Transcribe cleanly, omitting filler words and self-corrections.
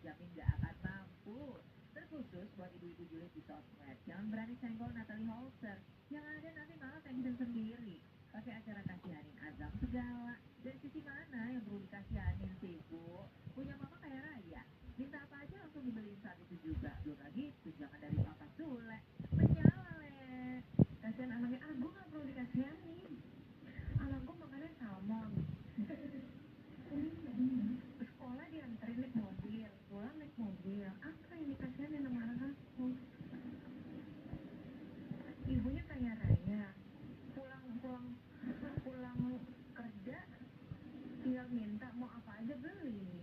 dijamin gak akan mampu. Terkhusus buat ibu-ibu julid di sosmed, jangan berani senggol Natalie Holzer. Yang ada nanti malah tension sendiri. Pakai acara kasihanin Azam segala. Dari sisi mana yang perlu dikasihanin sih, Bu? Punya mama kayak Raya. Minta apa aja langsung dibeliin saat itu juga. Belum lagi tunjangan dari Papa Sule. Penyale. Kasihan anaknya, gue gak perlu dikasihanin. Anakku makannya salmon. Sekolah dianterin naik mobil, pulang naik mobil. Apa yang dikasihanin sama anak aku? Ibunya kayak Raya. Pulang kerja tinggal minta mau apa aja beli.